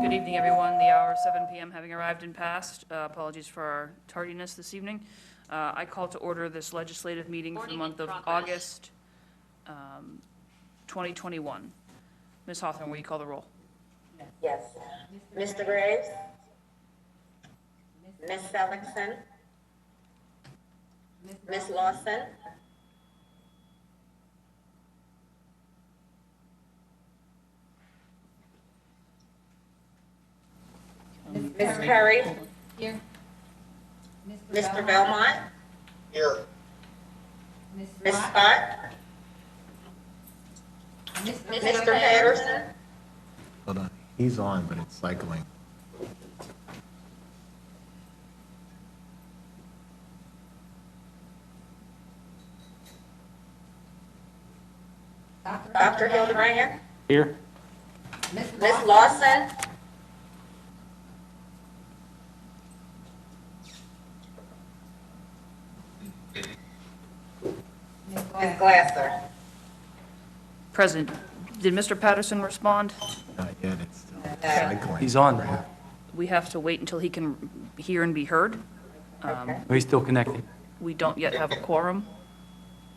Good evening, everyone. The hour of 7 p.m. having arrived and passed. Apologies for our tardiness this evening. I call to order this legislative meeting for the month of August 2021. Ms. Hawthorne, will you call the roll? Yes. Mr. Graves? Ms. Seligson? Ms. Lawson? Ms. Curry? Here. Mr. Belmont? Here. Ms. Scott? Mr. Patterson? Hold on, he's on, but it's cycling. Dr. Hildebrand? Here. Ms. Lawson? Ms. Glasser? Present. Did Mr. Patterson respond? Not yet, it's still cycling. He's on. We have to wait until he can hear and be heard. He's still connecting. We don't yet have a quorum,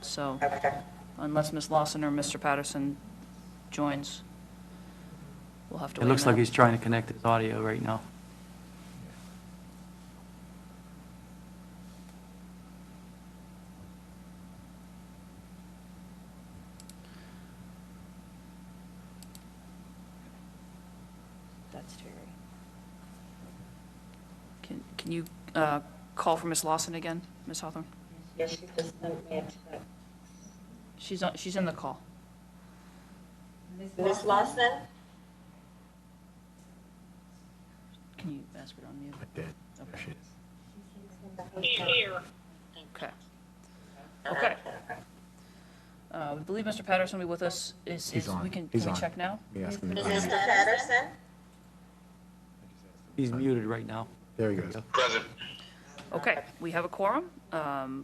so Okay. unless Ms. Lawson or Mr. Patterson joins, we'll have to It wait. looks a like minute. he's trying to connect his audio right now. That's Terry. Can you call for Ms. Lawson again, Ms. Hawthorne? Yes, she just sent me a text. She's in the call. Ms. Lawson? Can you ask her to unmute? I did, there she is. Okay. Okay. We believe Mr. Patterson will be with us. He's on. Can He's we on. check now? Let me ask him to Mr. unmute. Patterson? He's muted right now. There he goes. Present. Okay, we have a quorum.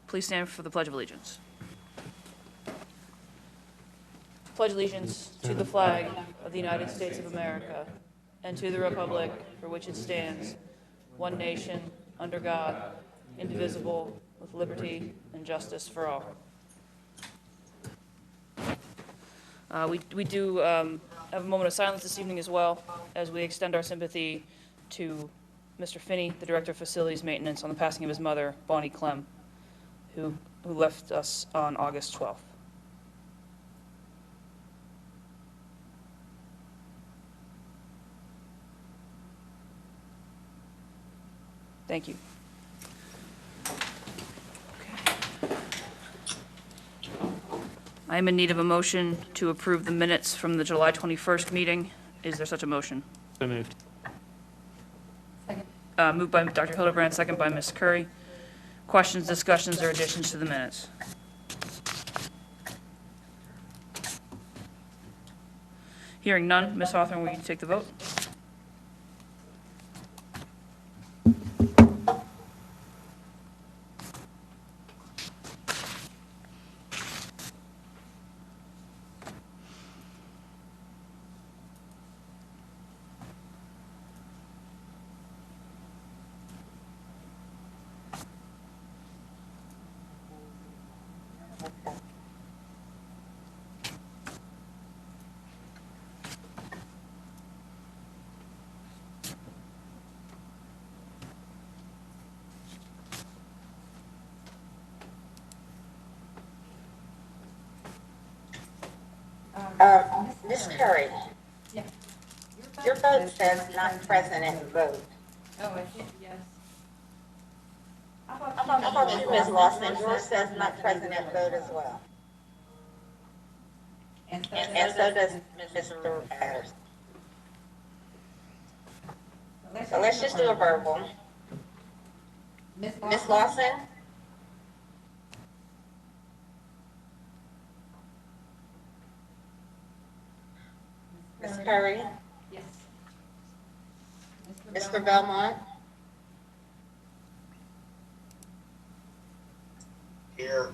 Please stand for the Pledge of Allegiance. Pledge allegiance to the flag of the United States of America and to the republic for which it stands, one nation, under God, indivisible, with liberty and justice for all. We do have a moment of silence this evening as well, as we extend our sympathy to Mr. Finney, the Director of Facilities Maintenance, on the passing of his mother, Bonnie Clem, who left us on August 12th. Thank you. I am in need of a motion to approve the minutes from the July 21st meeting. Is there such a motion? So moved. Moved by Dr. Hildebrand, second by Ms. Curry. Questions, discussions, or additions to the minutes? Hearing none, Ms. Hawthorne, will you take the vote? Ms. Curry? Yeah. Your vote says not present at the vote. Oh, I think, yes. How about you, Ms. Lawson? Yours says not present at vote as well. And And so does Mr. Patterson. So let's just do a verbal. Ms. Lawson? Ms. Curry? Yes. Mr. Belmont? Here.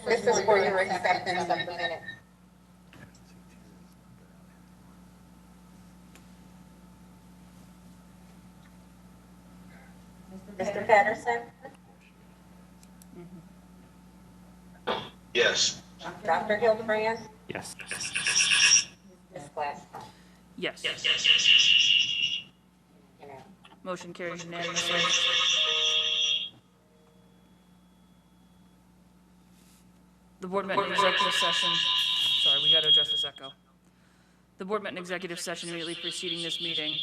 This is for your acceptance of the minute. Mr. Patterson, Yes. Dr. Hildebrand, Yes. Ms. Glass. Yes. You know, Motion carries unanimously. The board met in executive session. Sorry, we got to address this echo. The board met in executive session immediately preceding this meeting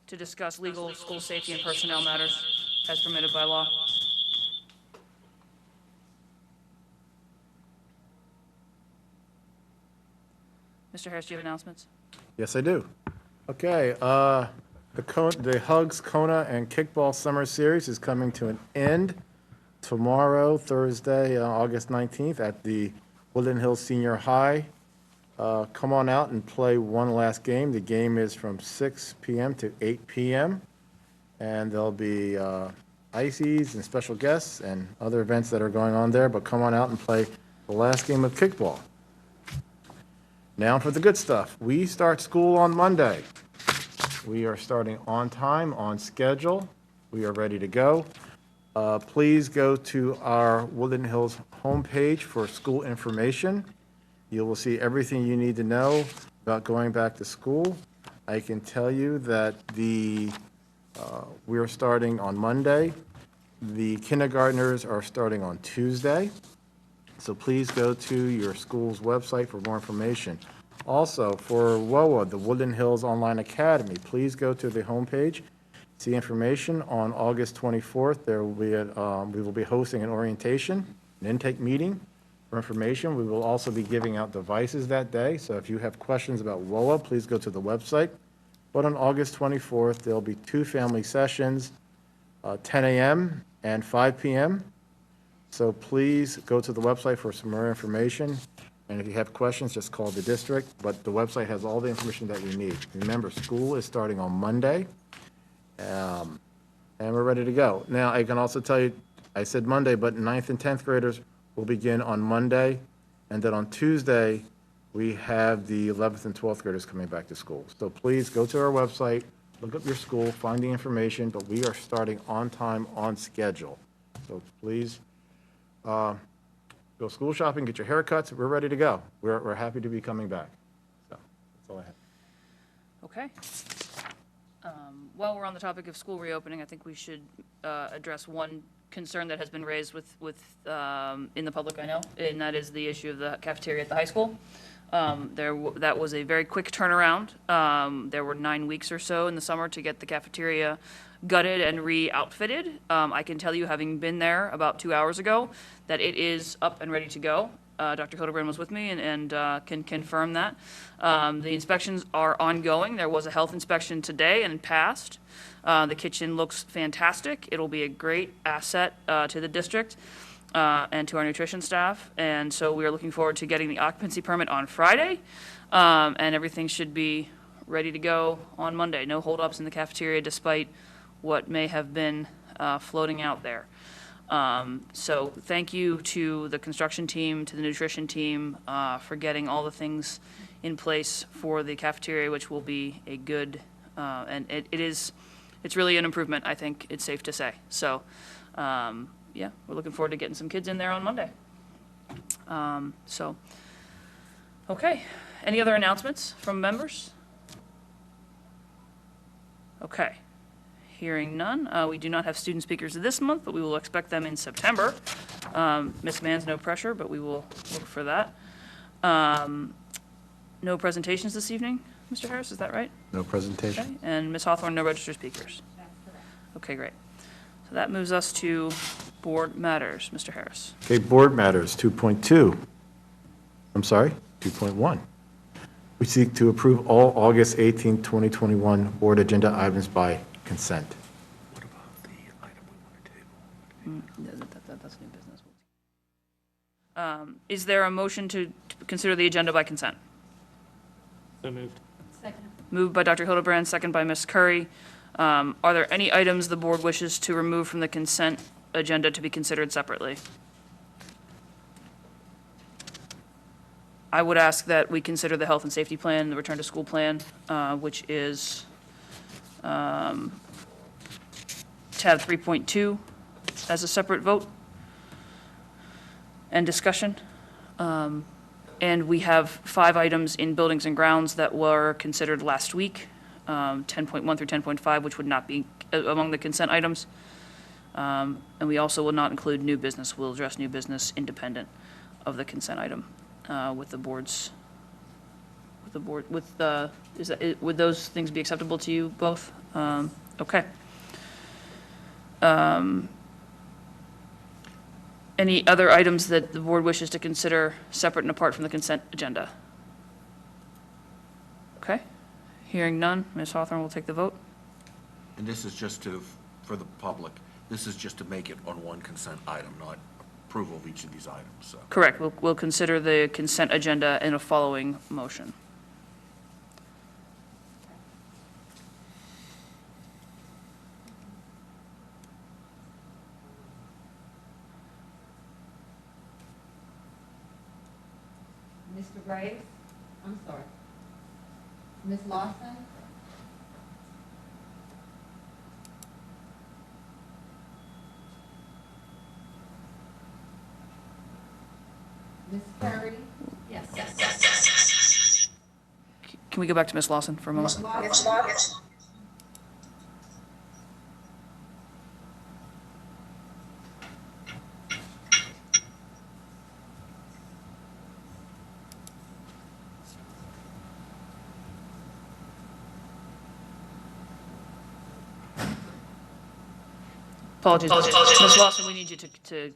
to discuss legal, school safety, and personnel matters as permitted by law. Mr. Harris, do you have announcements? Yes, I do. Okay, the Hugs, Kona, and Kickball Summer Series is coming to an end tomorrow, Thursday, August 19th, at the Woodland Hills Senior High. Come on out and play one last game. The game is from 6 p.m. to 8 p.m., and there'll be ices and special guests and other events that are going on there, but come on out and play the last game of kickball. Now for the good stuff. We start school on Monday. We are starting on time, on schedule. We are ready to go. Please go to our Woodland Hills homepage for school information. You will see everything you need to know about going back to school. I can tell you that we are starting on Monday. The kindergartners are starting on Tuesday. So please go to your school's website for more information. Also, for WOA, the Woodland Hills Online Academy, please go to the homepage, see information. On August 24th, we will be hosting an orientation, an intake meeting for information. We will also be giving out devices that day, so if you have questions about WOA, please go to the website. But on August 24th, there'll be 2 family sessions, 10 a.m. and 5 p.m. So please go to the website for some more information. And if you have questions, just call the district. But the website has all the information that you need. Remember, school is starting on Monday, and we're ready to go. Now, I can also tell you, I said Monday, but 9th and 10th graders will begin on Monday. And then on Tuesday, we have the 11th and 12th graders coming back to school. So please go to our website, look up your school, find the information, but we are starting on time, on schedule. So please, go school shopping, get your haircuts. We're ready to go. We're happy to be coming back. So that's all I have. Okay. While we're on the topic of school reopening, I think we should address one concern that has been raised in the public, I know, and that is the issue of the cafeteria at the high school. That was a very quick turnaround. There were 9 weeks or so in the summer to get the cafeteria gutted and re-outfitted. I can tell you, having been there about 2 hours ago, that it is up and ready to go. Dr. Hildebrand was with me and can confirm that. The inspections are ongoing. There was a health inspection today and it passed. The kitchen looks fantastic. It'll be a great asset to the district and to our nutrition staff. And so we are looking forward to getting the occupancy permit on Friday. And everything should be ready to go on Monday. No holdups in the cafeteria despite what may have been floating out there. So thank you to the construction team, to the nutrition team, for getting all the things in place for the cafeteria, which will be a good, and it's really an improvement, I think it's safe to say. So, yeah, we're looking forward to getting some kids in there on Monday. Okay. Any other announcements from members? Okay. Hearing none. We do not have student speakers this month, but we will expect them in September. Ms. Mann's no pressure, but we will look for that. No presentations this evening, Mr. Harris, is that right? No presentation. Okay. And Ms. Hawthorne, no registered speakers? Okay, great. So that moves us to board matters. Mr. Harris. Okay, board matters, 2.2. I'm sorry, 2.1. We seek to approve all August 18, 2021 board agenda items by consent. What about the item we want to table? That's new business. Is there a motion to consider the agenda by consent? So moved. Second. Moved by Dr. Hildebrand, second by Ms. Curry. Are there any items the board wishes to remove from the consent agenda to be considered separately? I would ask that we consider the health and safety plan, the return to school plan, which is have 3.2 as a separate vote and discussion. And we have 5 items in buildings and grounds that were considered last week, 10.1 through 10.5, which would not be among the consent items. And we also will not include new business. We'll address new business independent of the consent item with the board's, would those things be acceptable to you both? Okay. Any other items that the board wishes to consider separate and apart from the consent agenda? Okay. Hearing none, Ms. Hawthorne will take the vote. And this is just to, for the public, this is just to make it on one consent item, not approval of each of these items, so. Correct. We'll consider the consent agenda in a following motion. Mr. Graves? I'm sorry. Ms. Lawson? Ms. Curry? Yes. Can we go back to Ms. Lawson for a moment? Ms. Lawson? Apologies. Ms. Lawson, we need you to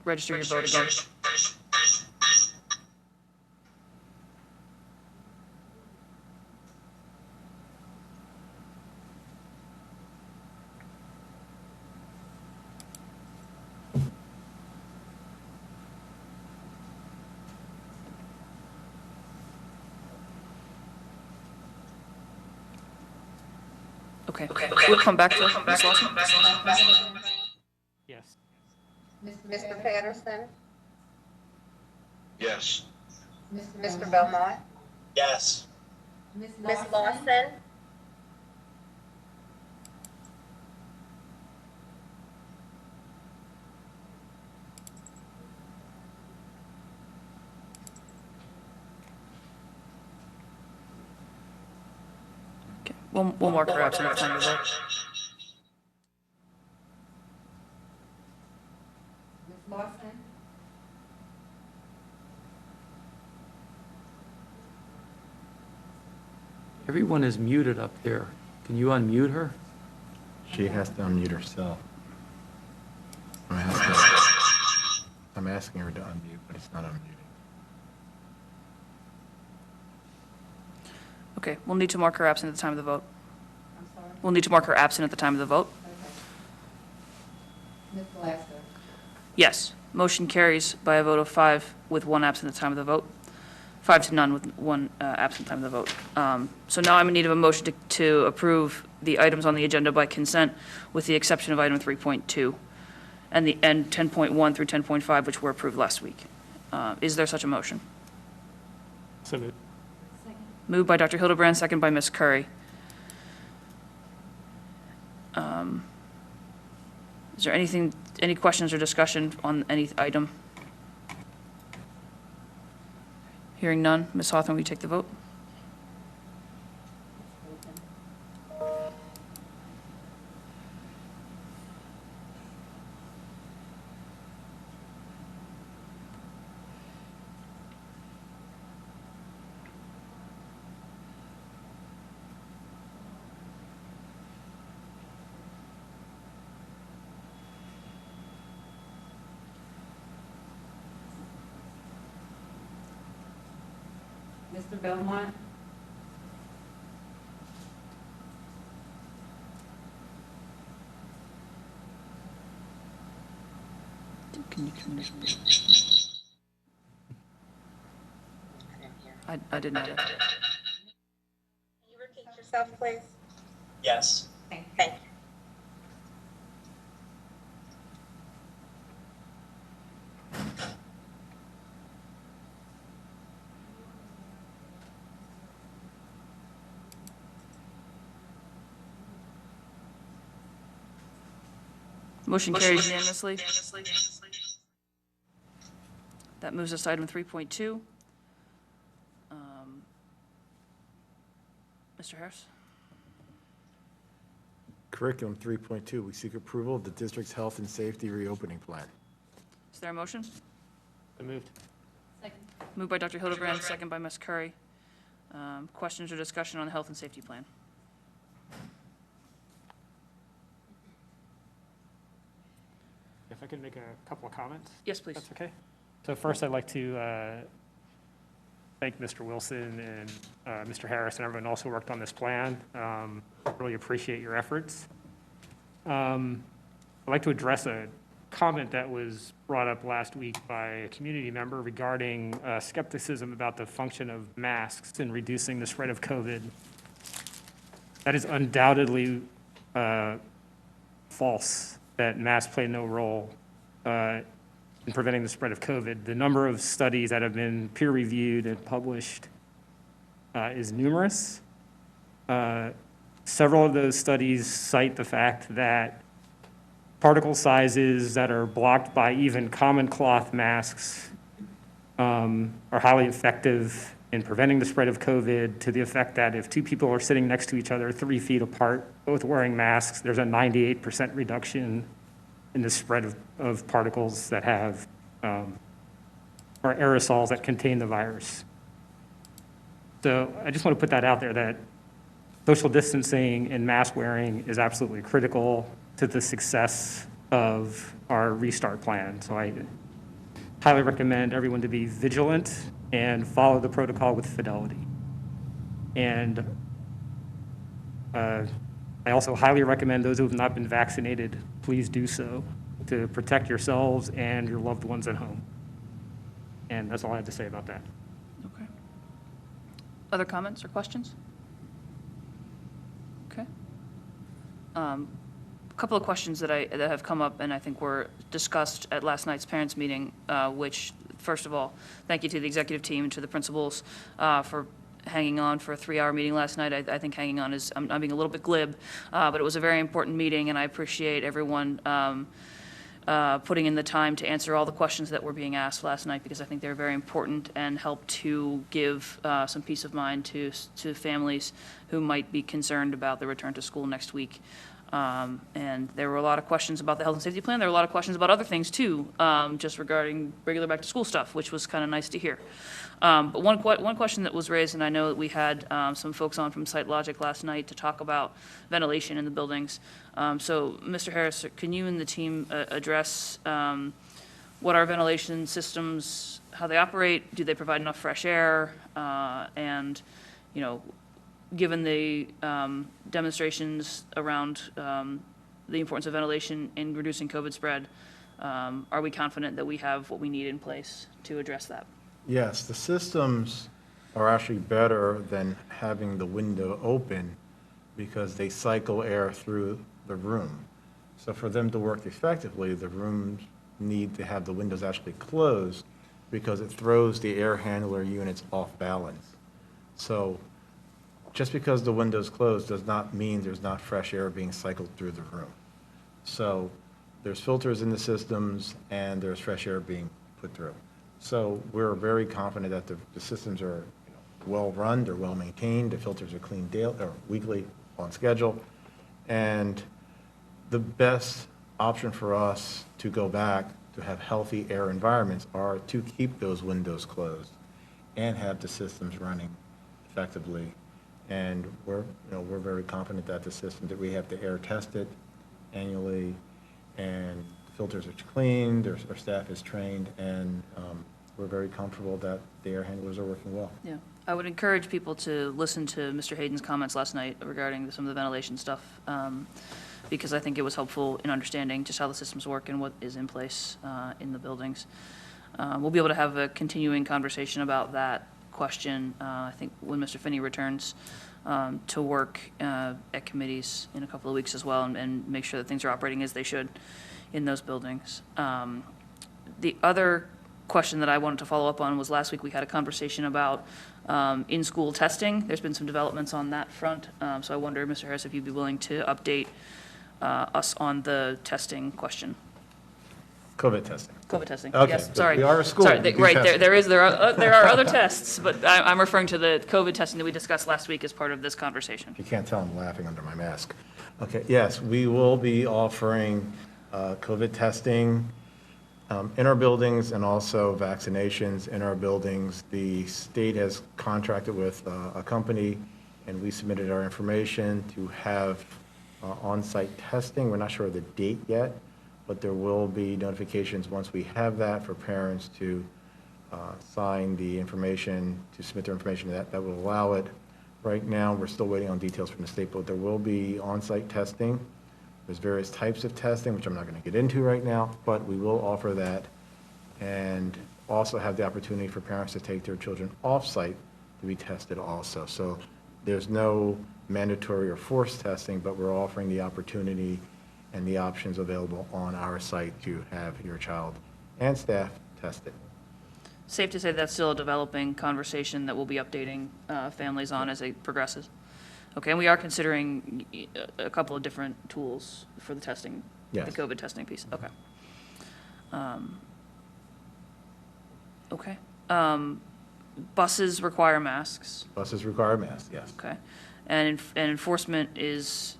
register your vote again. Okay, we'll come back to Ms. Lawson. Yes. Mr. Patterson? Yes. Mr. Belmont? Yes. Ms. Lawson? Okay, we'll mark her absent at the time of the vote. Ms. Lawson? Everyone is muted up there. Can you unmute her? She has to unmute herself. I'm asking her to unmute, but it's not unmuting. Okay, we'll need to mark her absent at the time of the vote. I'm sorry. We'll need to mark her absent at the time of the vote. Okay. Ms. Glasser? Yes, motion carries by a vote of 5 with 1 absent at the time of the vote. 5 to none with 1 absent time of the vote. So now I'm in need of a motion to approve the items on the agenda by consent, with the exception of item 3.2 and 10.1 through 10.5, which were approved last week. Is there such a motion? So moved. Moved by Dr. Hildebrand, second by Ms. Curry. Is there any questions or discussion on any item? Hearing none, Ms. Hawthorne, will you take the vote? Mr. Belmont? Can you I did not. Can you repeat yourself, please? Yes. Thank you. Motion carries unanimously. That moves us to item 3.2. Mr. Harris? Curriculum 3.2, we seek approval of the district's health and safety reopening plan. Is there a motion? So moved. Moved by Dr. Hildebrand, second by Ms. Curry. Questions or discussion on the health and safety plan? If I could make a couple of comments, Yes, please. that's okay. So first, I'd like to thank Mr. Wilson and Mr. Harris and everyone else who worked on this plan. Really appreciate your efforts. I'd like to address a comment that was brought up last week by a community member regarding skepticism about the function of masks in reducing the spread of COVID. That is undoubtedly false, that masks play no role in preventing the spread of COVID. The number of studies that have been peer-reviewed and published is numerous. Several of those studies cite the fact that particle sizes that are blocked by even common cloth masks are highly effective in preventing the spread of COVID, to the effect that if two people are sitting next to each other 3 feet apart, both wearing masks, there's a 98% reduction in the spread of particles that have, or aerosols that contain the virus. So I just want to put that out there, that social distancing and mask wearing is absolutely critical to the success of our restart plan. So I highly recommend everyone to be vigilant and follow the protocol with fidelity. And I also highly recommend those who have not been vaccinated, please do so, to protect yourselves and your loved ones at home. And that's all I have to say about that. Okay. Other comments or questions? Okay. A couple of questions that have come up and I think were discussed at last night's parents' meeting, which, first of all, thank you to the executive team and to the principals for hanging on for a 3-hour meeting last night. I think hanging on is, I'm being a little bit glib, but it was a very important meeting, and I appreciate everyone putting in the time to answer all the questions that were being asked last night, because I think they're very important and help to give some peace of mind to families who might be concerned about the return to school next week. And there were a lot of questions about the health and safety plan. There were a lot of questions about other things too, just regarding regular back to school stuff, which was kind of nice to hear. But one question that was raised, and I know that we had some folks on from SiteLogic last night to talk about ventilation in the buildings. So, Mr. Harris, can you and the team address what our ventilation systems, how they operate? Do they provide enough fresh air? And, you know, given the demonstrations around the importance of ventilation in reducing COVID spread, are we confident that we have what we need in place to address that? Yes, the systems are actually better than having the window open because they cycle air through the room. So for them to work effectively, the rooms need to have the windows actually closed because it throws the air handler units off balance. So just because the window's closed does not mean there's not fresh air being cycled through the room. So there's filters in the systems and there's fresh air being put through. So we're very confident that the systems are well run, they're well maintained, the filters are cleaned daily or weekly on schedule. And the best option for us to go back to have healthy air environments are to keep those windows closed and have the systems running effectively. And we're very confident that the system, that we have the air tested annually, and the filters are cleaned, our staff is trained, and we're very comfortable that the air handlers are working well. Yeah, I would encourage people to listen to Mr. Hayden's comments last night regarding some of the ventilation stuff, because I think it was helpful in understanding just how the systems work and what is in place in the buildings. We'll be able to have a continuing conversation about that question, I think, when Mr. Finney returns to work at committees in a couple of weeks as well, and make sure that things are operating as they should in those buildings. The other question that I wanted to follow up on was last week we had a conversation about in-school testing. There's been some developments on that front, so I wonder, Mr. Harris, if you'd be willing to update us on the testing question. COVID testing. COVID testing, Okay, yes, but sorry. we are a school, Sorry, we do right, testing. there are other tests, but I'm referring to the COVID testing that we discussed last week as part of this conversation. You can't tell I'm laughing under my mask. Okay, yes, we will be offering COVID testing in our buildings and also vaccinations in our buildings. The state has contracted with a company, and we submitted our information to have on-site testing. We're not sure of the date yet, but there will be notifications once we have that for parents to sign the information, to submit their information that will allow it. Right now, we're still waiting on details from the state, but there will be on-site testing. There's various types of testing, which I'm not going to get into right now, but we will offer that, and also have the opportunity for parents to take their children off-site to be tested also. So there's no mandatory or forced testing, but we're offering the opportunity and the options available on our site to have your child and staff tested. Safe to say that's still a developing conversation that we'll be updating families on as it progresses. Okay, and we are considering a couple of different tools for the testing, the Yes. COVID testing piece, okay. Okay. Buses require masks, Buses require masks, yes. okay? And enforcement is,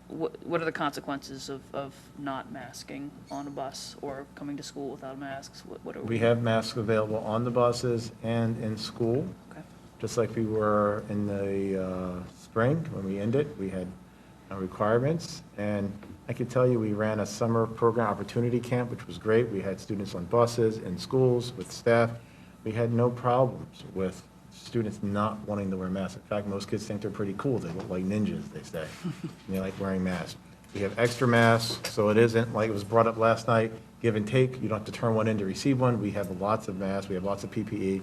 what are the consequences of not masking on a bus or coming to school without masks? What are We have masks available on the buses and in school. Okay. Just like we were in the spring, when we ended, we had requirements. And I can tell you, we ran a summer program opportunity camp, which was great. We had students on buses, in schools, with staff. We had no problems with students not wanting to wear masks. In fact, most kids think they're pretty cool. They look like ninjas, they say. And they like wearing masks. We have extra masks, so it isn't like it was brought up last night, give and take. You don't have to turn one in to receive one. We have lots of masks. We have lots of PPE.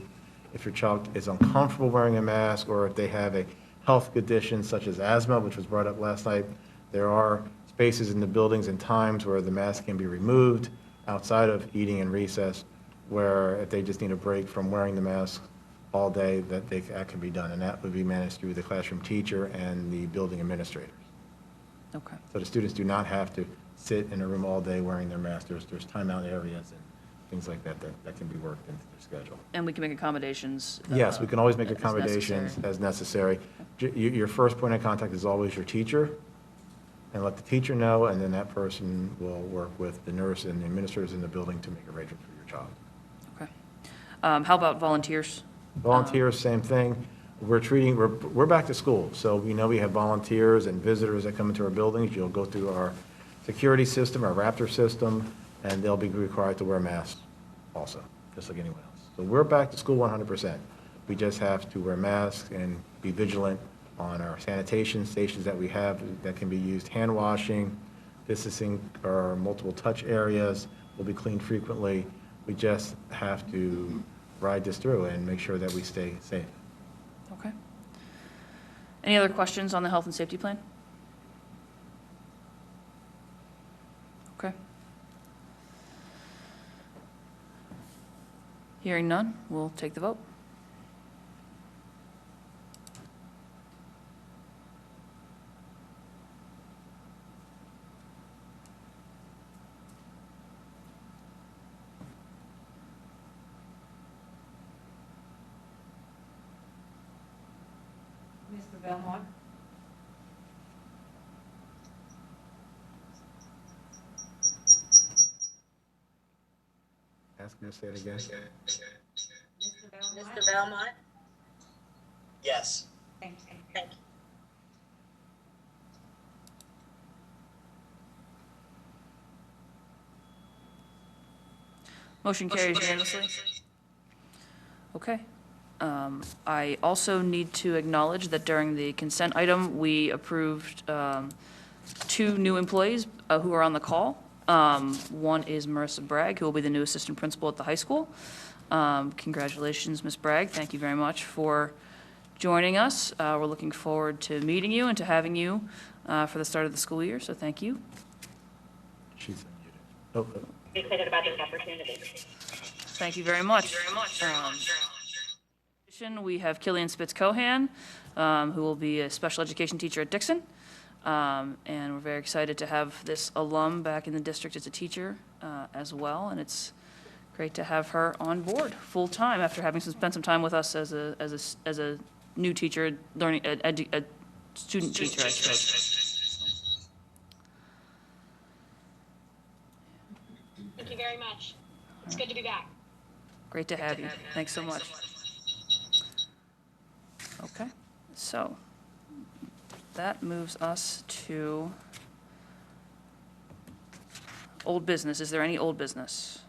If your child is uncomfortable wearing a mask, or if they have a health condition such as asthma, which was brought up last night, there are spaces in the buildings and times where the mask can be removed outside of eating and recess, where if they just need a break from wearing the mask all day, that can be done. And that would be managed through the classroom teacher and the building administrators. Okay. So the students do not have to sit in a room all day wearing their mask. There's timeout areas and things like that can be worked into their schedule. And we can make accommodations. Yes, we can always make as accommodations necessary. as necessary. Your first point of contact is always your teacher, and let the teacher know, and then that person will work with the nurse and the administrators in the building to make arrangements for your child. Okay. How about volunteers? Volunteers, same thing. We're back to school, so we know we have volunteers and visitors that come into our buildings. You'll go through our security system, our Raptor system, and they'll be required to wear masks also, just like anyone else. So we're back to school 100%. We just have to wear masks and be vigilant on our sanitation stations that we have that can be used. Hand washing, distancing, or multiple touch areas will be cleaned frequently. We just have to ride this through and make sure that we stay safe. Okay. Any other questions on the health and safety plan? Okay. Hearing none, we'll take the vote. Mr. Belmont? Ask me to say it again. Mr. Belmont? Mr. Belmont? Yes. Thank you. Thank you. Motion carries unanimously. Okay. I also need to acknowledge that during the consent item, we approved 2 new employees who are on the call. One is Marissa Bragg, who will be the new assistant principal at the high school. Congratulations, Ms. Bragg. Thank you very much for joining us. We're looking forward to meeting you and to having you for the start of the school year, so thank you. She's unmuted. Oh, Excited about this opportunity. Thank you very much. We have Killian Spitz-Cohan, who will be a special education teacher at Dixon. And we're very excited to have this alum back in the district as a teacher as well. And it's great to have her on board full-time after having spent some time with us as a new teacher, learning, a student teacher, I suppose. Thank you very much. It's good to be back. Great to have you. Thanks so much. Okay, so that moves us to old business. Is there any old business?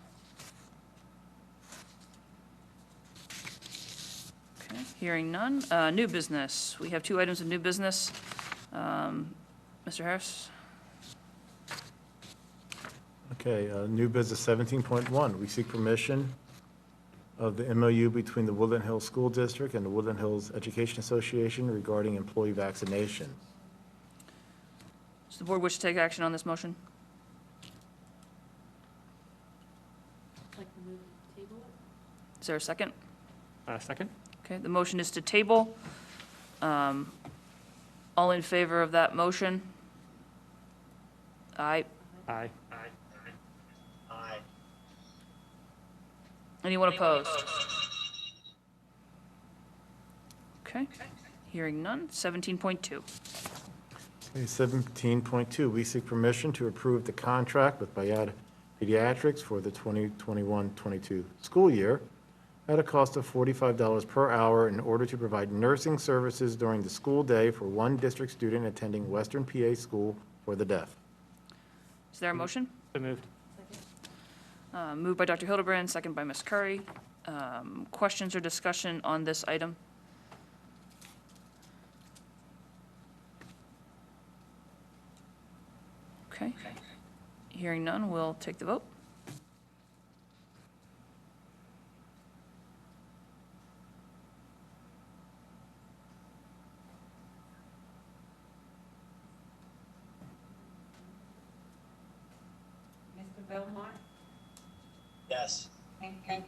Okay, hearing none. New business. We have 2 items of new business. Mr. Harris? Okay, new business 17.1. We seek permission of the MOU between the Woodland Hills School District and the Woodland Hills Education Association regarding employee vaccination. Does the board wish to take action on this motion? Like to move to table it? Is there a second? Second? Okay, the motion is to table. All in favor of that motion? Aye. Aye. Aye. Anyone opposed? Okay, hearing none. 17.2. Okay, 17.2, we seek permission to approve the contract with Bayad Pediatrics for the 2021-22 school year at a cost of $45 per hour in order to provide nursing services during the school day for one district student attending Western PA School for the Deaf. Is there a motion? So moved. Moved by Dr. Hildebrand, second by Ms. Curry. Questions or discussion on this item? Okay. Hearing none, we'll take the vote. Mr. Belmont? Yes. Thank you.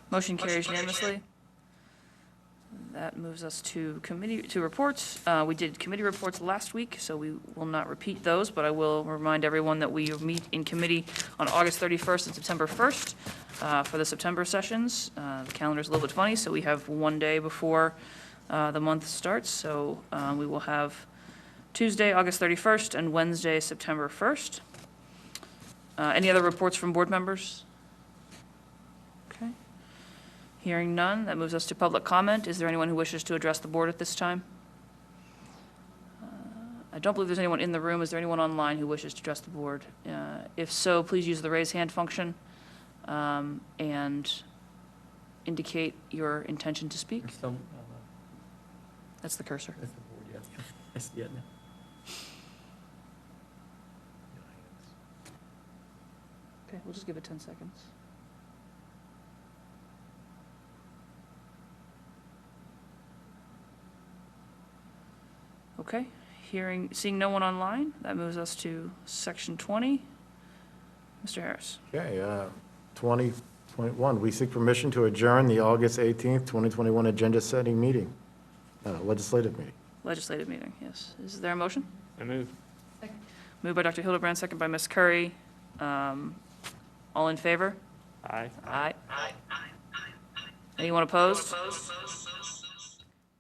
Motion carries unanimously. That moves us to reports. We did committee reports last week, so we will not repeat those, but I will remind everyone that we meet in committee on August 31st and September 1st for the September sessions. The calendar's a little bit funny, so we have one day before the month starts. So we will have Tuesday, August 31st, and Wednesday, September 1st. Any other reports from board members? Okay. Hearing none, that moves us to public comment. Is there anyone who wishes to address the board at this time? I don't believe there's anyone in the room. Is there anyone online who wishes to address the board? If so, please use the raise hand function and indicate your intention to speak. That's the cursor. That's the board, yeah. I see it now. Okay, we'll just give it 10 seconds. Okay, seeing no one online, that moves us to section 20. Mr. Harris. Okay, 20.1, we seek permission to adjourn the August 18th, 2021 agenda setting meeting, legislative meeting. Legislative meeting, yes. Is there a motion? So moved. Moved by Dr. Hildebrand, second by Ms. Curry. All in favor? Aye. Aye. Anyone opposed?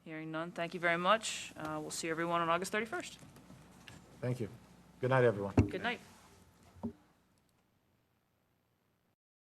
Hearing none, thank you very much. We'll see everyone on August 31st. Thank you. Good night, everyone. Good night.